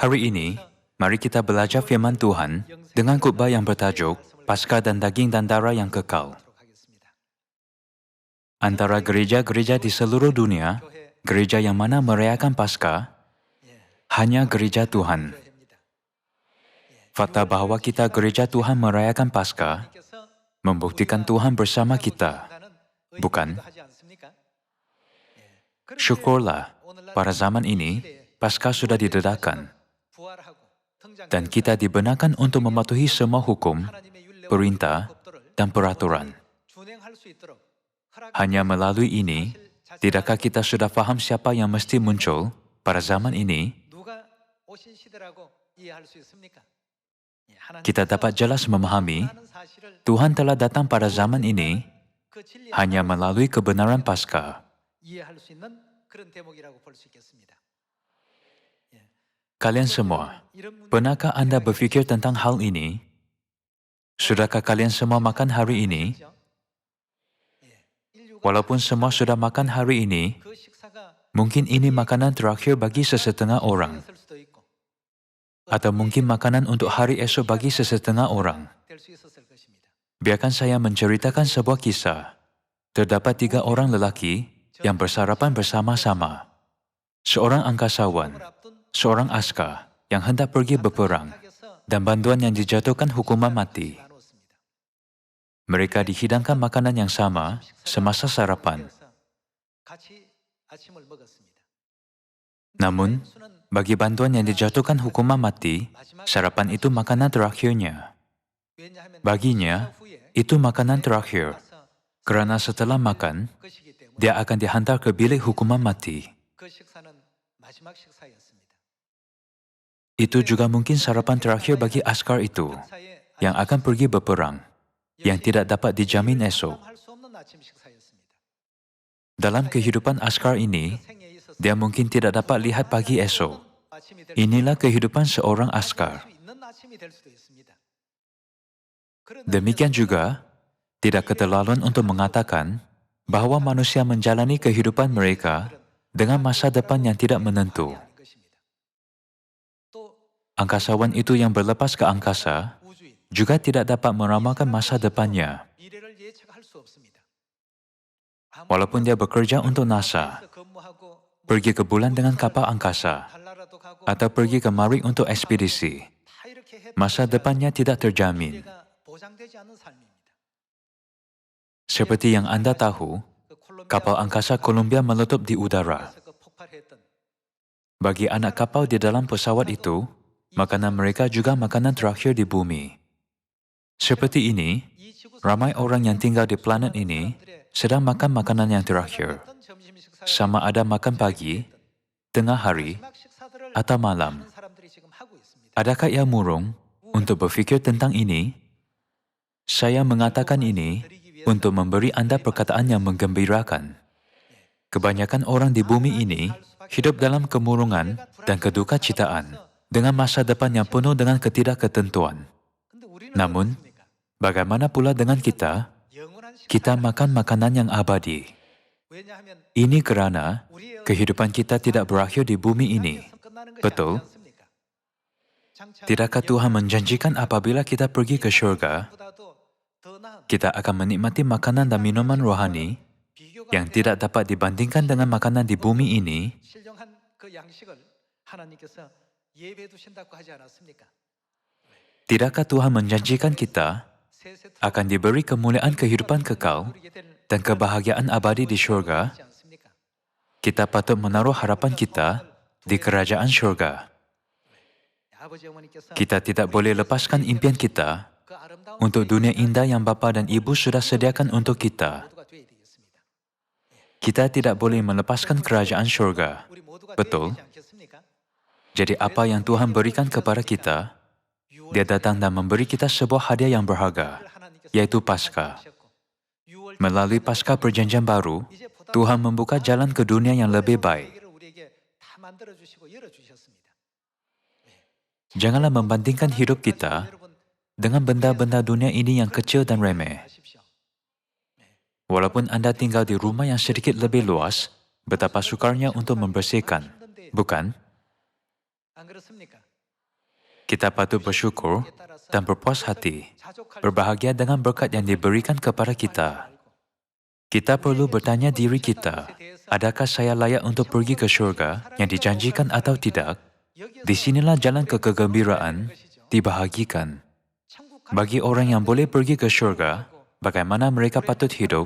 Hari ini, mari kita belajar firman Tuhan dengan khotbah yang bertajuk Paskah dan Daging dan Darah yang Kekal. Antara gereja-gereja di seluruh dunia, gereja yang mana merayakan Paskah hanya gereja Tuhan. Fakta bahwa kita gereja Tuhan merayakan Paskah membuktikan Tuhan bersama kita, bukan? Syukurlah, pada zaman ini, Paskah sudah didedakan, dan kita dibenarkan untuk mematuhi semua hukum, perintah, dan peraturan. Hanya melalui ini, tidakkah kita sudah faham siapa yang mesti muncul pada zaman ini? Kita dapat jelas memahami Tuhan telah datang pada zaman ini hanya melalui kebenaran Paskah. Kalian semua, pernahkah Anda berfikir tentang hal ini? Sudahkah kalian semua makan hari ini? Walaupun semua sudah makan hari ini, mungkin ini makanan terakhir bagi sesetengah orang. Atau mungkin makanan untuk hari esok bagi sesetengah orang. Biarkan saya menceritakan sebuah kisah. Terdapat 3 orang lelaki yang bersarapan bersama-sama. Seorang angkasawan, seorang askar yang hendak pergi berperang, dan bantuan yang dijatuhkan hukuman mati. Mereka dihidangkan makanan yang sama semasa sarapan. Namun, bagi bantuan yang dijatuhkan hukuman mati, sarapan itu makanan terakhirnya. Baginya, itu makanan terakhir, kerana setelah makan, dia akan dihantar ke bilik hukuman mati. Itu juga mungkin sarapan terakhir bagi askar itu, yang akan pergi berperang, yang tidak dapat dijamin esok. Dalam kehidupan askar ini, dia mungkin tidak dapat lihat pagi esok. Inilah kehidupan seorang askar. Demikian juga, tidak keterlaluan untuk mengatakan bahwa manusia menjalani kehidupan mereka dengan masa depan yang tidak menentu. Angkasawan itu yang berlepas ke angkasa juga tidak dapat meramalkan masa depannya. Walaupun dia bekerja untuk NASA, pergi ke bulan dengan kapal angkasa, atau pergi ke Mari untuk ekspedisi, masa depannya tidak terjamin. Seperti yang Anda tahu, kapal angkasa Columbia meletup di udara. Bagi anak kapal di dalam pesawat itu, makanan mereka juga makanan terakhir di bumi. Seperti ini, ramai orang yang tinggal di planet ini sedang makan makanan yang terakhir. Sama ada makan pagi, tengah hari, atau malam. Adakah ia murung untuk berfikir tentang ini? Saya mengatakan ini untuk memberi Anda perkataan yang menggembirakan. Kebanyakan orang di bumi ini hidup dalam kemurungan dan kedukacitaan dengan masa depan yang penuh dengan ketidakketentuan. Namun, bagaimana pula dengan kita? Kita makan makanan yang abadi. Ini kerana kehidupan kita tidak berakhir di bumi ini. Betul? Tidakkah Tuhan menjanjikan apabila kita pergi ke syurga, kita akan menikmati makanan dan minuman rohani yang tidak dapat dibandingkan dengan makanan di bumi ini? Tidakkah Tuhan menjanjikan kita akan diberi kemuliaan kehidupan kekal dan kebahagiaan abadi di syurga? Kita patut menaruh harapan kita di kerajaan syurga. Kita tidak boleh lepaskan impian kita untuk dunia indah yang Bapa dan Ibu sudah sediakan untuk kita. Kita tidak boleh melepaskan kerajaan syurga. Betul? Jadi apa yang Tuhan berikan kepada kita? Dia datang dan memberi kita sebuah hadiah yang berharga, yaitu Paskah. Melalui Paskah Perjanjian Baru, Tuhan membuka jalan ke dunia yang lebih baik. Janganlah membandingkan hidup kita dengan benda-benda dunia ini yang kecil dan remeh. Walaupun Anda tinggal di rumah yang sedikit lebih luas, betapa sukarnya untuk membersihkan, bukan? Kita patut bersyukur dan berpuas hati, berbahagia dengan berkat yang diberikan kepada kita. Kita perlu bertanya diri kita, adakah saya layak untuk pergi ke syurga yang dijanjikan atau tidak? Di sinilah jalan kegembiraan dibahagikan. Bagi orang yang boleh pergi ke syurga, bagaimana mereka patut hidup?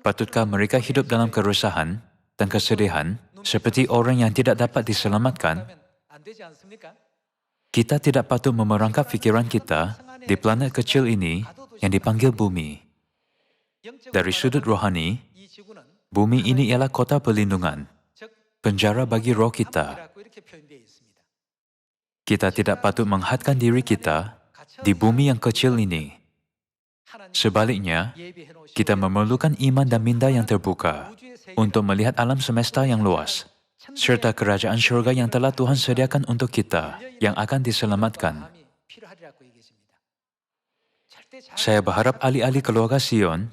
Patutkah mereka hidup dalam keresahan dan kesedihan seperti orang yang tidak dapat diselamatkan? Kita tidak patut memerangkap fikiran kita di planet kecil ini yang dipanggil bumi. Dari sudut rohani, bumi ini ialah kota perlindungan, penjara bagi roh kita. Kita tidak patut menghadkan diri kita di bumi yang kecil ini. Sebaliknya, kita memerlukan iman dan minda yang terbuka untuk melihat alam semesta yang luas, serta kerajaan syurga yang telah Tuhan sediakan untuk kita, yang akan diselamatkan. Saya berharap ahli-ahli keluarga Sion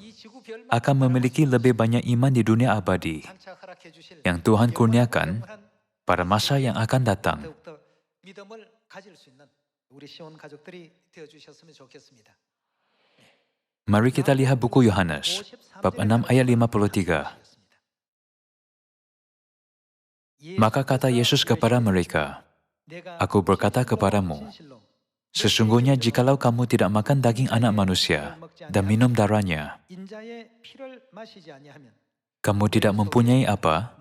akan memiliki lebih banyak iman di dunia abadi yang Tuhan kurniakan pada masa yang akan datang. Mari kita lihat buku Yohanes, bab 6 ayat 53. Maka kata Yesus kepada mereka, "Aku berkata kepadamu, sesungguhnya jikalau kamu tidak makan daging anak manusia dan minum darahnya, kamu tidak mempunyai apa?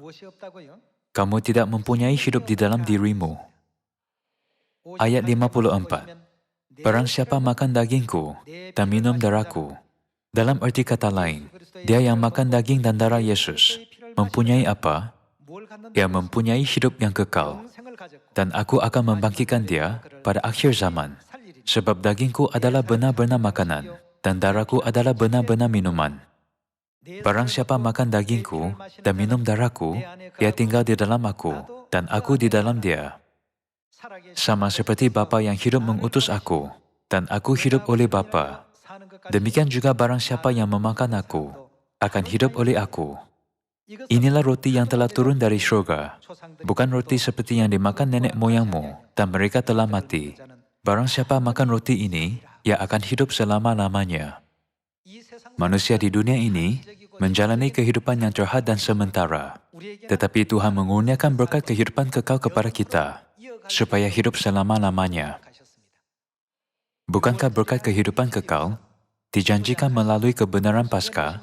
Kamu tidak mempunyai hidup di dalam dirimu." Ayat 54. Barang siapa makan dagingku dan minum darahku, dalam arti kata lain, dia yang makan daging dan darah Yesus mempunyai apa? Ia mempunyai hidup yang kekal, dan aku akan membangkitkan dia pada akhir zaman. Sebab dagingku adalah benar-benar makanan, dan darahku adalah benar-benar minuman. Barang siapa makan dagingku dan minum darahku, ia tinggal di dalam aku, dan aku di dalam dia. Sama seperti Bapa yang hidup mengutus aku, dan aku hidup oleh Bapa. Demikian juga barang siapa yang memakan aku, akan hidup oleh aku. Inilah roti yang telah turun dari syurga, bukan roti seperti yang dimakan nenek moyangmu, dan mereka telah mati. Barang siapa makan roti ini, ia akan hidup selama-lamanya. Manusia di dunia ini menjalani kehidupan yang terhad dan sementara, tetapi Tuhan mengurniakan berkat kehidupan kekal kepada kita, supaya hidup selama-lamanya. Bukankah berkat kehidupan kekal dijanjikan melalui kebenaran Paskah?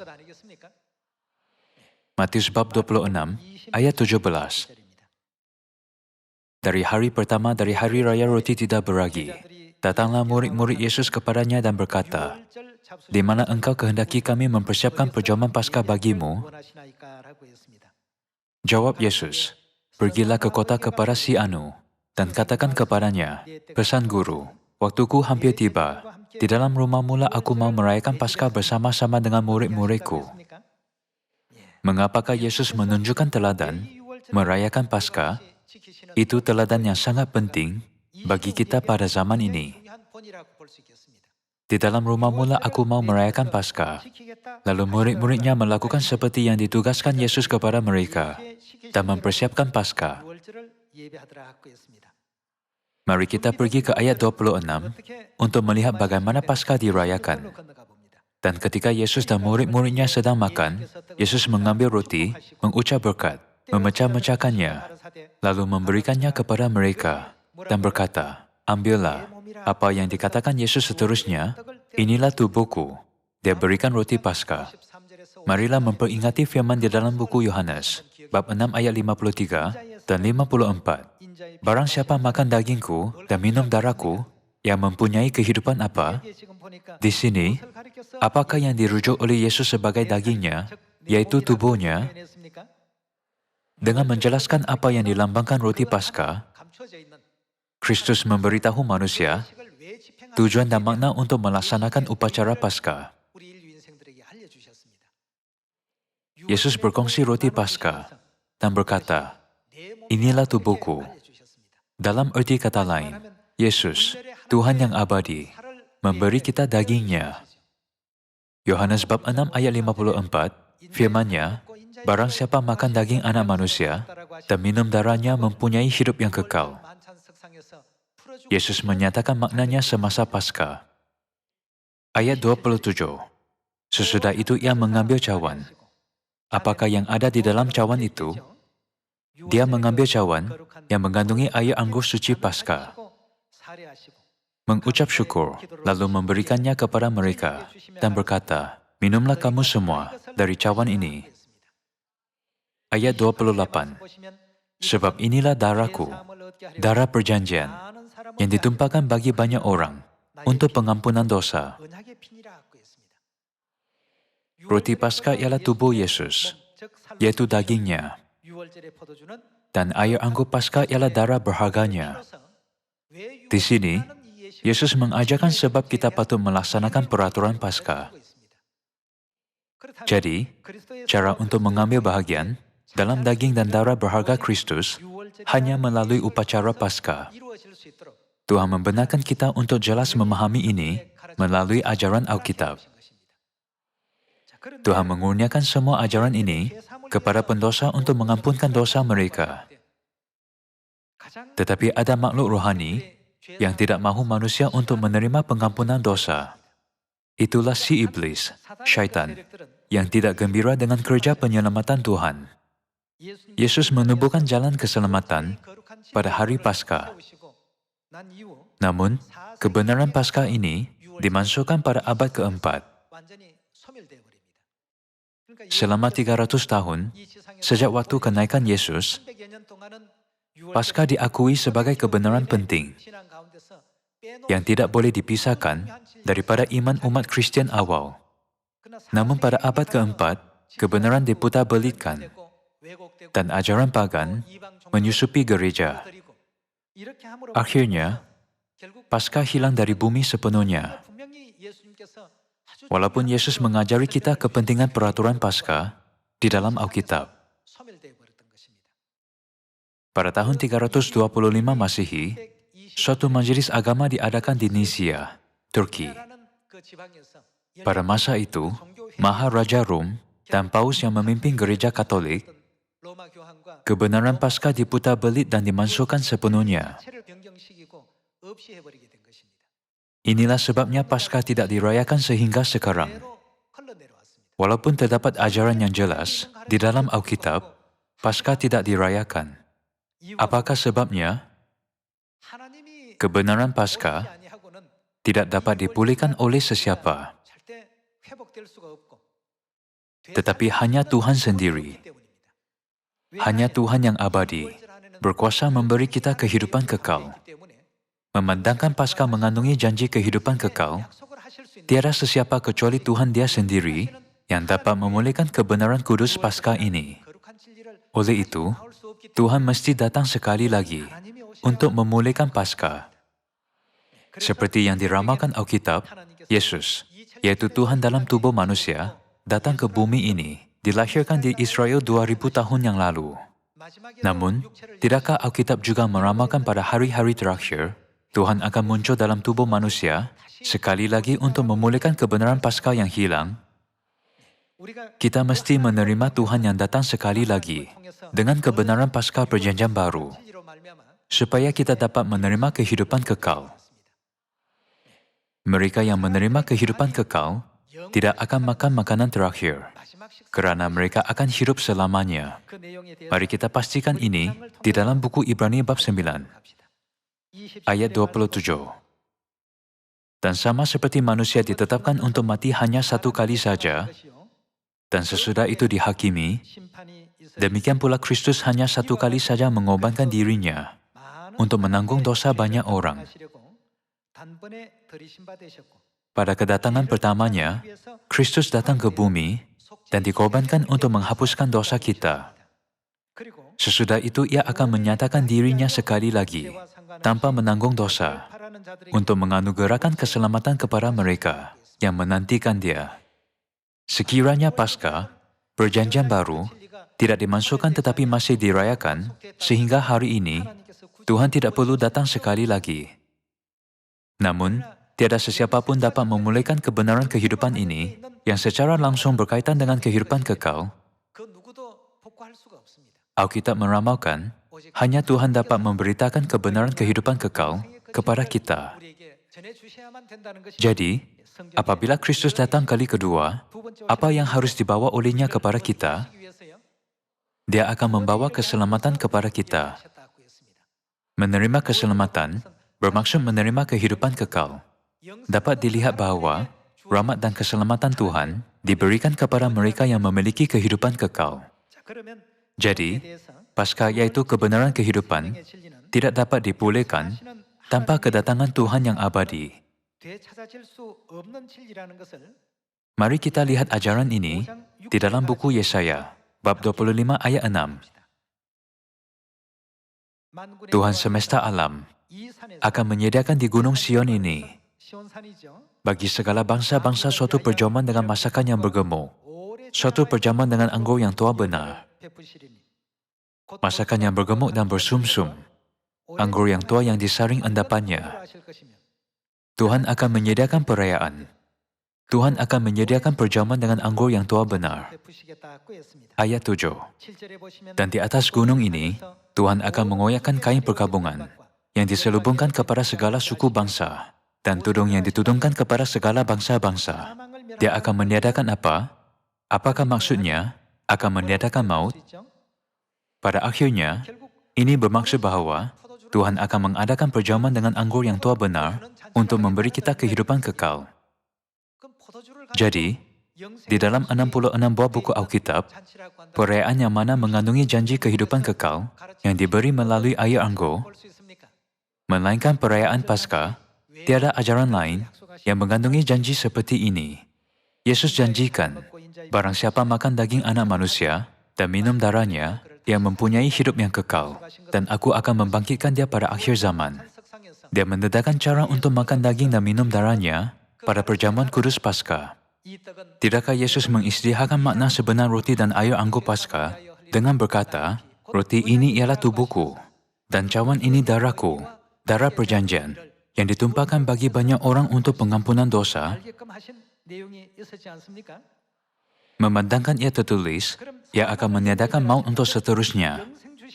Matius bab 26, ayat 17. Dari hari pertama dari hari raya roti tidak beragi, datanglah murid-murid Yesus kepadanya dan berkata, "Di mana engkau kehendaki kami mempersiapkan perjamuan Paskah bagimu?" Jawab Yesus, "Pergilah ke kota kepada si Anu, dan katakan kepadanya, pesan guru, waktuku hampir tiba. Di dalam rumah mula aku mau merayakan Paskah bersama-sama dengan murid-muridku." Mengapakah Yesus menunjukkan teladan merayakan Paskah? Itu teladan yang sangat penting bagi kita pada zaman ini. Di dalam rumah mula aku mau merayakan Paskah. Lalu murid-muridnya melakukan seperti yang ditugaskan Yesus kepada mereka dan mempersiapkan Paskah. Mari kita pergi ke ayat 26 untuk melihat bagaimana Paskah dirayakan. Dan ketika Yesus dan murid-muridnya sedang makan, Yesus mengambil roti, mengucap berkat, memecah-mecahkannya, lalu memberikannya kepada mereka, dan berkata, "Ambillah." Apa yang dikatakan Yesus seterusnya, "Inilah tubuhku." Dia berikan roti Paskah. Marilah memperingati firman di dalam buku Yohanes, bab 6 ayat 53 dan 54. Barang siapa makan dagingku dan minum darahku, yang mempunyai kehidupan apa? Di sini, apakah yang dirujuk oleh Yesus sebagai dagingnya, yaitu tubuhnya? Dengan menjelaskan apa yang dilambangkan roti Paskah, Kristus memberitahu manusia tujuan dan makna untuk melaksanakan upacara Paskah. Yesus berkongsi roti Paskah dan berkata, "Inilah tubuhku." Dalam arti kata lain, Yesus, Tuhan yang abadi, memberi kita dagingnya. Yohanes bab 6 ayat 54, firman-Nya, "Barang siapa makan daging anak manusia dan minum darahnya mempunyai hidup yang kekal." Yesus menyatakan maknanya semasa Paskah. Ayat 27. Sesudah itu ia mengambil cawan. Apakah yang ada di dalam cawan itu? Dia mengambil cawan yang mengandungi air anggur suci Paskah, mengucap syukur, lalu memberikannya kepada mereka, dan berkata, "Minumlah kamu semua dari cawan ini." Ayat 28. Sebab inilah darahku, darah perjanjian, yang ditumpahkan bagi banyak orang untuk pengampunan dosa. Roti Paskah ialah tubuh Yesus, yaitu dagingnya, dan air anggur Paskah ialah darah berharganya. Di sini, Yesus mengajarkan sebab kita patut melaksanakan peraturan Paskah. Jadi, cara untuk mengambil bahagian dalam daging dan darah berharga Kristus hanya melalui upacara Paskah. Tuhan membenarkan kita untuk jelas memahami ini melalui ajaran Alkitab. Tuhan mengurniakan semua ajaran ini kepada pendosa untuk mengampunkan dosa mereka. Tetapi ada makhluk rohani yang tidak mahu manusia untuk menerima pengampunan dosa. Itulah si iblis, syaitan, yang tidak gembira dengan kerja penyelamatan Tuhan. Yesus menubuhkan jalan keselamatan pada hari Paskah. Namun, kebenaran Paskah ini dimasukkan pada abad keempat. Selama 300 tahun, sejak waktu kenaikan Yesus, Paskah diakui sebagai kebenaran penting yang tidak boleh dipisahkan daripada iman umat Kristian awal. Namun pada abad keempat, kebenaran diputar-belitkan dan ajaran pagan menyusupi gereja. Akhirnya, Paskah hilang dari bumi sepenuhnya. Walaupun Yesus mengajari kita kepentingan peraturan Paskah di dalam Alkitab. Pada tahun 325 Masehi, suatu majelis agama diadakan di Nisia, Turki. Pada masa itu, Maharaja Rom dan Paus yang memimpin gereja Katolik, kebenaran Paskah diputar-belit dan dimasukkan sepenuhnya. Inilah sebabnya Paskah tidak dirayakan sehingga sekarang. Walaupun terdapat ajaran yang jelas di dalam Alkitab, Paskah tidak dirayakan. Apakah sebabnya? Kebenaran Paskah tidak dapat dipulihkan oleh sesiapa, tetapi hanya Tuhan sendiri. Hanya Tuhan yang abadi, berkuasa memberi kita kehidupan kekal. Memandangkan Paskah mengandungi janji kehidupan kekal, tiada sesiapa kecuali Tuhan Dia sendiri yang dapat memulihkan kebenaran kudus Paskah ini. Oleh itu, Tuhan mesti datang sekali lagi untuk memulihkan Paskah. Seperti yang diramalkan Alkitab, Yesus, yaitu Tuhan dalam tubuh manusia, datang ke bumi ini, dilahirkan di Israel 2000 tahun yang lalu. Namun, tidakkah Alkitab juga meramalkan pada hari-hari terakhir, Tuhan akan muncul dalam tubuh manusia sekali lagi untuk memulihkan kebenaran Paskah yang hilang? Kita mesti menerima Tuhan yang datang sekali lagi dengan kebenaran Paskah Perjanjian Baru, supaya kita dapat menerima kehidupan kekal. Mereka yang menerima kehidupan kekal tidak akan makan makanan terakhir, kerana mereka akan hidup selamanya. Mari kita pastikan ini di dalam buku Ibrani bab 9. Ayat 27. Dan sama seperti manusia ditetapkan untuk mati hanya satu kali saja, dan sesudah itu dihakimi, demikian pula Kristus hanya satu kali saja mengorbankan dirinya untuk menanggung dosa banyak orang. Pada kedatangan pertamanya, Kristus datang ke bumi dan dikorbankan untuk menghapuskan dosa kita. Sesudah itu ia akan menyatakan dirinya sekali lagi, tanpa menanggung dosa, untuk menganugerahkan keselamatan kepada mereka yang menantikan Dia. Sekiranya Paskah, Perjanjian Baru, tidak dimasukkan tetapi masih dirayakan, sehingga hari ini, Tuhan tidak perlu datang sekali lagi. Namun, tiada sesiapa pun dapat memulihkan kebenaran kehidupan ini, yang secara langsung berkaitan dengan kehidupan kekal. Alkitab meramalkan, hanya Tuhan dapat memberitakan kebenaran kehidupan kekal kepada kita. Jadi, apabila Kristus datang kali kedua, apa yang harus dibawa olehnya kepada kita? Dia akan membawa keselamatan kepada kita. Menerima keselamatan bermaksud menerima kehidupan kekal. Dapat dilihat bahawa rahmat dan keselamatan Tuhan diberikan kepada mereka yang memiliki kehidupan kekal. Jadi, Paskah yaitu kebenaran kehidupan tidak dapat dipulihkan tanpa kedatangan Tuhan yang abadi. Mari kita lihat ajaran ini di dalam buku Yesaya, bab 25 ayat 6. Tuhan semesta alam akan menyediakan di Gunung Sion ini bagi segala bangsa-bangsa suatu perjamuan dengan masakan yang bergemuk, suatu perjamuan dengan anggur yang tua benar, masakan yang bergemuk dan bersumsum, anggur yang tua yang disaring endapannya. Tuhan akan menyediakan perayaan. Tuhan akan menyediakan perjamuan dengan anggur yang tua benar. Ayat 7. Dan di atas gunung ini, Tuhan akan mengoyakkan kain perkabungan yang diselubungkan kepada segala suku bangsa dan tudung yang ditudungkan kepada segala bangsa-bangsa. Dia akan meniadakan apa? Apakah maksudnya? Akan meniadakan maut? Pada akhirnya, ini bermaksud bahawa Tuhan akan mengadakan perjamuan dengan anggur yang tua benar untuk memberi kita kehidupan kekal. Jadi, di dalam 66 buah buku Alkitab, perayaan yang mana mengandungi janji kehidupan kekal yang diberi melalui air anggur, melainkan perayaan Paskah, tiada ajaran lain yang mengandungi janji seperti ini. Yesus janjikan, barang siapa makan daging anak manusia dan minum darahnya, dia mempunyai hidup yang kekal, dan aku akan membangkitkan dia pada akhir zaman. Dia mendedahkan cara untuk makan daging dan minum darahnya pada perjamuan kudus Paskah. Tidakkah Yesus mengisytiharkan makna sebenar roti dan air anggur Paskah dengan berkata, roti ini ialah tubuhku, dan cawan ini darahku, darah perjanjian, yang ditumpahkan bagi banyak orang untuk pengampunan dosa? Memandangkan ia tertulis, ia akan meniadakan maut untuk seterusnya.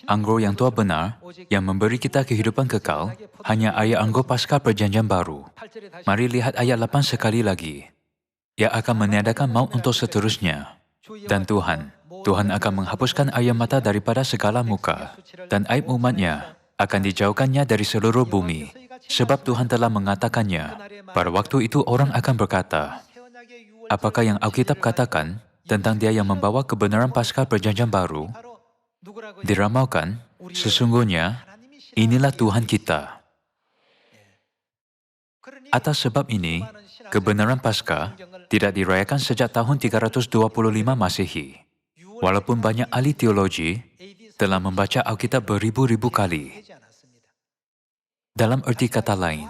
Anggur yang tua benar, yang memberi kita kehidupan kekal, hanya air anggur Paskah perjanjian baru. Mari lihat ayat 8 sekali lagi. Ia akan meniadakan maut untuk seterusnya. Dan Tuhan akan menghapuskan air mata daripada segala muka, dan aib umatnya akan dijauhkannya dari seluruh bumi. Sebab Tuhan telah mengatakannya, pada waktu itu orang akan berkata, apakah yang Alkitab katakan tentang dia yang membawa kebenaran Paskah perjanjian baru? Diramalkan, sesungguhnya, inilah Tuhan kita. Atas sebab ini, kebenaran Paskah tidak dirayakan sejak tahun 325 Masehi. Walaupun banyak ahli teologi telah membaca Alkitab beribu-ribu kali. Dalam erti kata lain,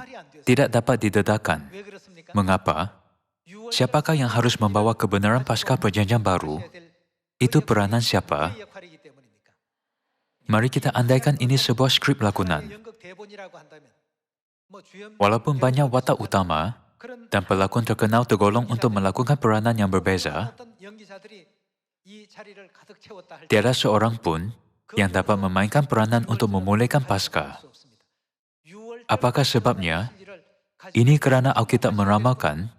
tidak dapat didedahkan. Mengapa? Siapakah yang harus membawa kebenaran Paskah perjanjian baru? Itu peranan siapa? Mari kita andaikan ini sebuah skrip lakonan. Walaupun banyak watak utama dan pelakon terkenal tergolong untuk melakukan peranan yang berbeza, tiada seorang pun yang dapat memainkan peranan untuk memulihkan Paskah. Apakah sebabnya? Ini kerana Alkitab meramalkan,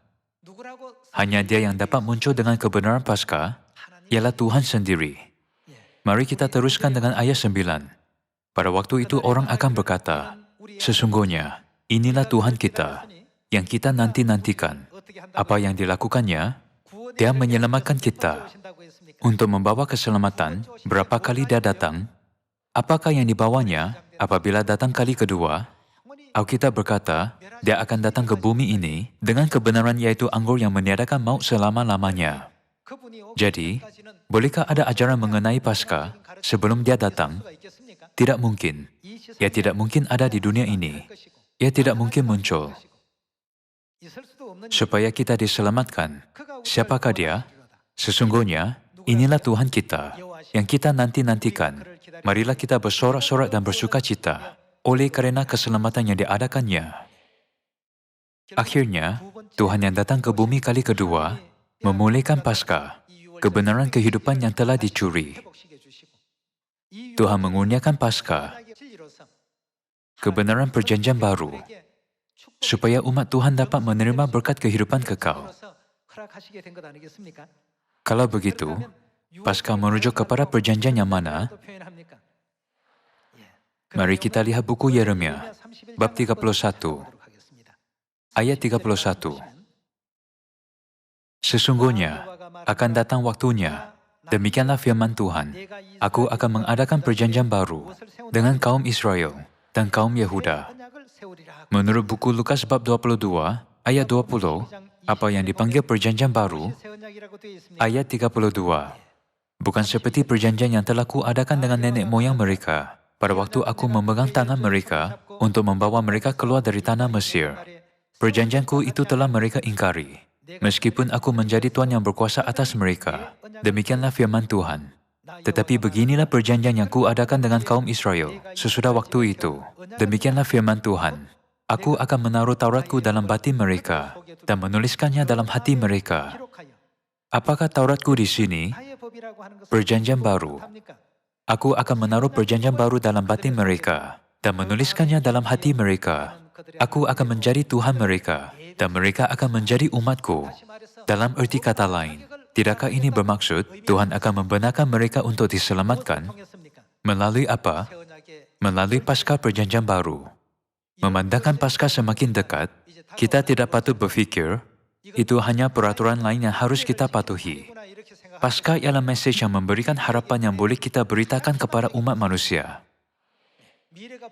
hanya dia yang dapat muncul dengan kebenaran Paskah, ialah Tuhan sendiri. Mari kita teruskan dengan ayat 9. Pada waktu itu orang akan berkata, sesungguhnya, inilah Tuhan kita, yang kita nanti-nantikan. Apa yang dilakukannya? Dia menyelamatkan kita. Untuk membawa keselamatan, berapa kali dia datang? Apakah yang dibawanya apabila datang kali kedua? Alkitab berkata, dia akan datang ke bumi ini dengan kebenaran yaitu anggur yang meniadakan maut selama-lamanya. Jadi, bolehkah ada ajaran mengenai Paskah sebelum dia datang? Tidak mungkin. Ia tidak mungkin ada di dunia ini. Ia tidak mungkin muncul. Supaya kita diselamatkan, siapakah dia? Sesungguhnya, inilah Tuhan kita, yang kita nanti-nantikan. Marilah kita bersorak-sorak dan bersukacita oleh karena keselamatan yang diadakannya. Akhirnya, Tuhan yang datang ke bumi kali kedua, memulihkan Paskah, kebenaran kehidupan yang telah dicuri. Tuhan mengurniakan Paskah. kebenaran perjanjian baru, supaya umat Tuhan dapat menerima berkat kehidupan kekal. Kalau begitu, Paskah merujuk kepada perjanjian yang mana? Mari kita lihat buku Yeremia, bab 31, ayat 31. Sesungguhnya, akan datang waktunya, demikianlah firman Tuhan, aku akan mengadakan perjanjian baru dengan kaum Israel dan kaum Yehuda. Menurut buku Lukas bab 22, ayat 20, apa yang dipanggil perjanjian baru, ayat 32. Bukan seperti perjanjian yang telah kuadakan dengan nenek moyang mereka, pada waktu aku memegang tangan mereka untuk membawa mereka keluar dari tanah Mesir. Perjanjianku itu telah mereka ingkari, meskipun aku menjadi Tuhan yang berkuasa atas mereka. Demikianlah firman Tuhan. Tetapi beginilah perjanjian yang kuadakan dengan kaum Israel sesudah waktu itu. Demikianlah firman Tuhan. Aku akan menaruh Tauratku dalam batin mereka dan menuliskannya dalam hati mereka. Apakah Tauratku di sini? Perjanjian baru. Aku akan menaruh perjanjian baru dalam batin mereka dan menuliskannya dalam hati mereka. Aku akan menjadi Tuhan mereka dan mereka akan menjadi umatku. Dalam erti kata lain, tidakkah ini bermaksud Tuhan akan membenarkan mereka untuk diselamatkan? Melalui apa? Melalui Paskah perjanjian baru. Memandangkan Paskah semakin dekat, kita tidak patut berfikir itu hanya peraturan lain yang harus kita patuhi. Paskah ialah mesej yang memberikan harapan yang boleh kita beritakan kepada umat manusia.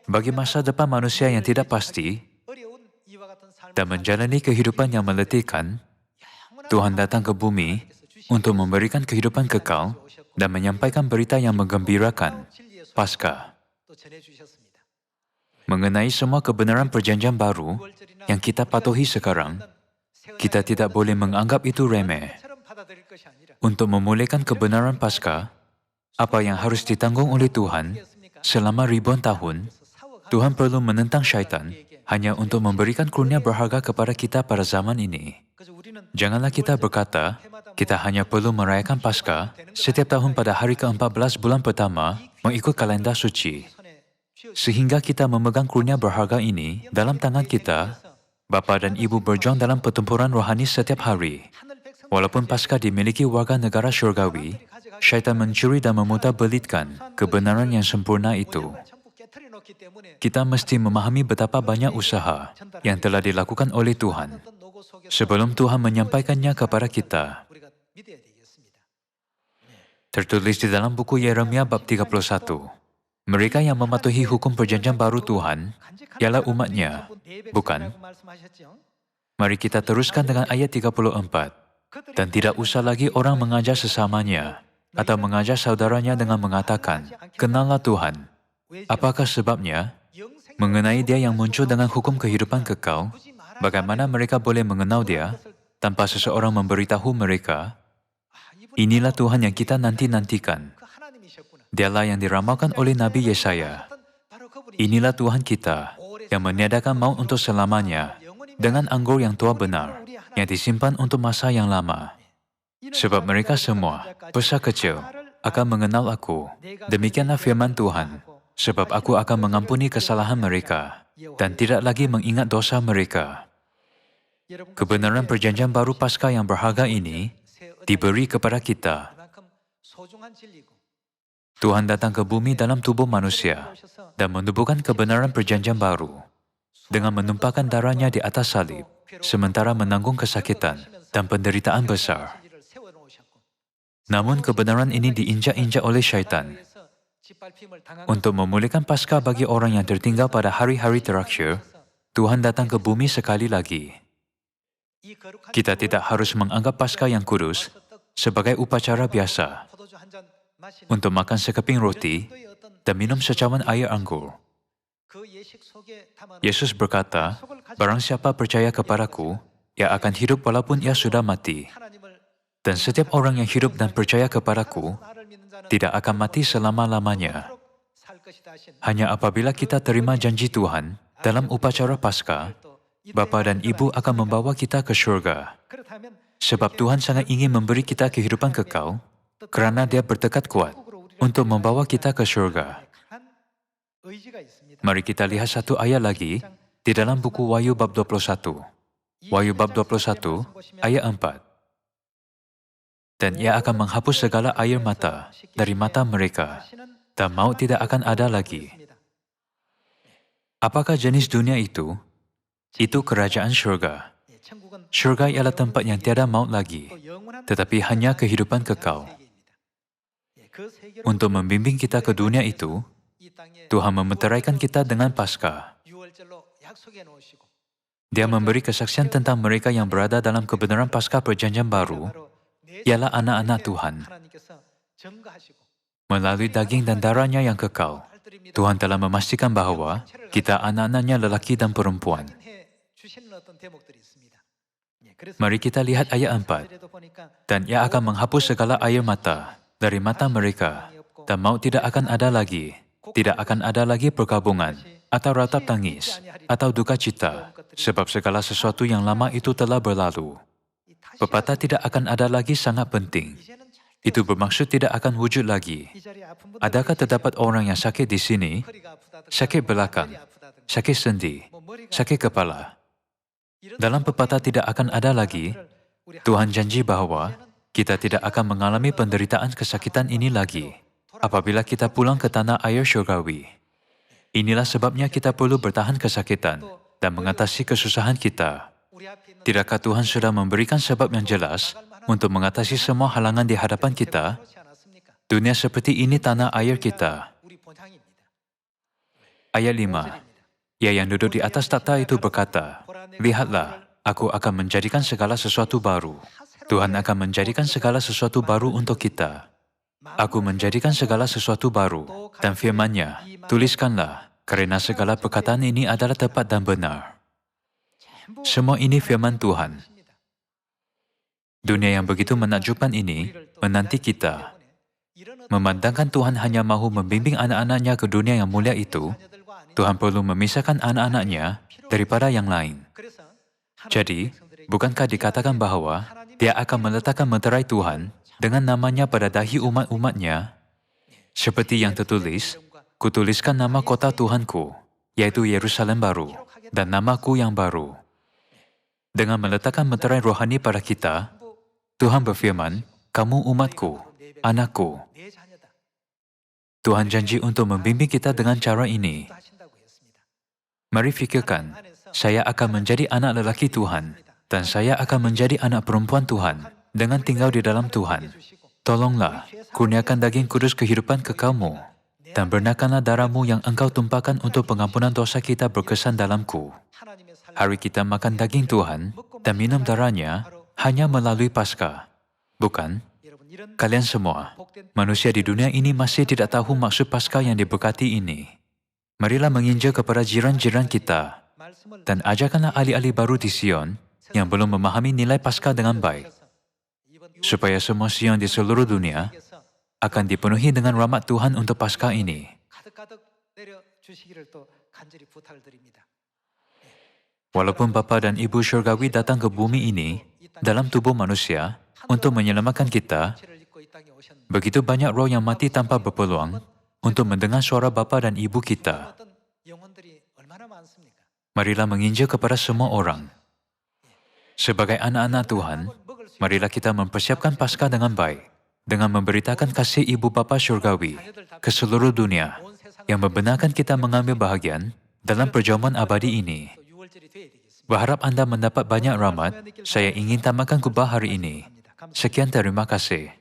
Bagi masa depan manusia yang tidak pasti dan menjalani kehidupan yang meletihkan, Tuhan datang ke bumi untuk memberikan kehidupan kekal dan menyampaikan berita yang menggembirakan, Paskah. Mengenai semua kebenaran perjanjian baru yang kita patuhi sekarang, kita tidak boleh menganggap itu remeh. Untuk memulihkan kebenaran Paskah, apa yang harus ditanggung oleh Tuhan selama ribuan tahun, Tuhan perlu menentang syaitan hanya untuk memberikan kurnia berharga kepada kita pada zaman ini. Janganlah kita berkata, kita hanya perlu merayakan Paskah setiap tahun pada hari ke-14 bulan pertama mengikut kalender suci. Sehingga kita memegang kurnia berharga ini dalam tangan kita, Bapa dan Ibu berjuang dalam pertempuran rohani setiap hari. Walaupun Paskah dimiliki warga negara syurgawi, syaitan mencuri dan memutarbelitkan kebenaran yang sempurna itu. Kita mesti memahami betapa banyak usaha yang telah dilakukan oleh Tuhan sebelum Tuhan menyampaikannya kepada kita. Tertulis di dalam buku Yeremia bab 31. Mereka yang mematuhi hukum perjanjian baru Tuhan ialah umatnya, bukan? Mari kita teruskan dengan ayat 34. Dan tidak usah lagi orang mengajar sesamanya atau mengajar saudaranya dengan mengatakan, kenallah Tuhan. Apakah sebabnya? Mengenai Dia yang muncul dengan hukum kehidupan kekal, bagaimana mereka boleh mengenal Dia tanpa seseorang memberitahu mereka? Inilah Tuhan yang kita nanti-nantikan. Dialah yang diramalkan oleh Nabi Yesaya. Inilah Tuhan kita yang meniadakan maut untuk selamanya dengan anggur yang tua benar, yang disimpan untuk masa yang lama. Sebab mereka semua, besar kecil, akan mengenal aku. Demikianlah firman Tuhan, sebab aku akan mengampuni kesalahan mereka dan tidak lagi mengingat dosa mereka. Kebenaran perjanjian baru Paskah yang berharga ini diberi kepada kita. Tuhan datang ke bumi dalam tubuh manusia dan menubuhkan kebenaran perjanjian baru dengan menumpahkan darahnya di atas salib, sementara menanggung kesakitan dan penderitaan besar. Namun kebenaran ini diinjak-injak oleh syaitan. Untuk memulihkan Paskah bagi orang yang tertinggal pada hari-hari terakhir, Tuhan datang ke bumi sekali lagi. Kita tidak harus menganggap Paskah yang kudus sebagai upacara biasa untuk makan sekeping roti dan minum secawan air anggur. Yesus berkata, barang siapa percaya kepadaku, ia akan hidup walaupun ia sudah mati. Dan setiap orang yang hidup dan percaya kepadaku, tidak akan mati selama-lamanya. Hanya apabila kita terima janji Tuhan dalam upacara Paskah, Bapa dan Ibu akan membawa kita ke surga. Sebab Tuhan sangat ingin memberi kita kehidupan kekal, kerana Dia bertekad kuat untuk membawa kita ke surga. Mari kita lihat satu ayat lagi di dalam buku Wahyu bab 21. Wahyu bab 21 ayat 4. Dan ia akan menghapus segala air mata dari mata mereka, dan maut tidak akan ada lagi. Apakah jenis dunia itu? Itu kerajaan syurga. Syurga ialah tempat yang tiada maut lagi, tetapi hanya kehidupan kekal. Untuk membimbing kita ke dunia itu, Tuhan memeteraikan kita dengan Paskah. Dia memberi kesaksian tentang mereka yang berada dalam kebenaran Paskah Perjanjian Baru, ialah anak-anak Tuhan. Melalui daging dan darahnya yang kekal, Tuhan telah memastikan bahawa kita anak-anaknya lelaki dan perempuan. Mari kita lihat ayat 4. Dan ia akan menghapus segala air mata dari mata mereka, dan maut tidak akan ada lagi. Tidak akan ada lagi perkabungan, atau ratap tangis, atau duka cita, sebab segala sesuatu yang lama itu telah berlalu. Pepatah tidak akan ada lagi sangat penting. Itu bermaksud tidak akan wujud lagi. Adakah terdapat orang yang sakit di sini? Sakit belakang, sakit sendi, sakit kepala. Dalam pepatah tidak akan ada lagi, Tuhan janji bahawa kita tidak akan mengalami penderitaan kesakitan ini lagi apabila kita pulang ke tanah air syurgawi. Inilah sebabnya kita perlu bertahan kesakitan dan mengatasi kesusahan kita. Tidakkah Tuhan sudah memberikan sebab yang jelas untuk mengatasi semua halangan di hadapan kita? Dunia seperti ini tanah air kita. Ayat 5. Ia yang duduk di atas takhta itu berkata, "Lihatlah, aku akan menjadikan segala sesuatu baru." Tuhan akan menjadikan segala sesuatu baru untuk kita. Aku menjadikan segala sesuatu baru, dan firman-Nya, tuliskanlah, kerana segala perkataan ini adalah tepat dan benar. Semua ini firman Tuhan. Dunia yang begitu menakjubkan ini menanti kita. Memandangkan Tuhan hanya mahu membimbing anak-anaknya ke dunia yang mulia itu, Tuhan perlu memisahkan anak-anaknya daripada yang lain. Jadi, bukankah dikatakan bahawa Dia akan meletakkan meterai Tuhan dengan namanya pada dahi umat-umatnya? Seperti yang tertulis, "Kutuliskan nama kota Tuhanku, yaitu Yerusalem baru, dan namaku yang baru." Dengan meletakkan meterai rohani pada kita, Tuhan berfirman, "Kamu umatku, anakku." Tuhan janji untuk membimbing kita dengan cara ini. Mari fikirkan, saya akan menjadi anak lelaki Tuhan, dan saya akan menjadi anak perempuan Tuhan dengan tinggal di dalam Tuhan. Tolonglah, kurniakan daging kudus kehidupan kekalmu, dan bernakkanlah darahmu yang engkau tumpahkan untuk pengampunan dosa kita berkesan dalamku. Hari kita makan daging Tuhan dan minum darahnya hanya melalui Paskah. Bukan? Kalian semua, manusia di dunia ini masih tidak tahu maksud Paskah yang diberkati ini. Marilah menginjil kepada jiran-jiran kita, dan ajarkanlah ahli-ahli baru di Sion yang belum memahami nilai Paskah dengan baik, supaya semua Sion di seluruh dunia akan dipenuhi dengan rahmat Tuhan untuk Paskah ini. Walaupun Bapa dan Ibu Syurgawi datang ke bumi ini dalam tubuh manusia untuk menyelamatkan kita, begitu banyak roh yang mati tanpa berpeluang untuk mendengar suara Bapa dan Ibu kita. Marilah menginjil kepada semua orang. Sebagai anak-anak Tuhan, marilah kita mempersiapkan Paskah dengan baik, dengan memberitakan kasih Ibu Bapa Syurgawi ke seluruh dunia, yang membenarkan kita mengambil bahagian dalam perjamuan abadi ini. Berharap Anda mendapat banyak rahmat, saya ingin tamatkan khutbah hari ini. Sekian, terima kasih.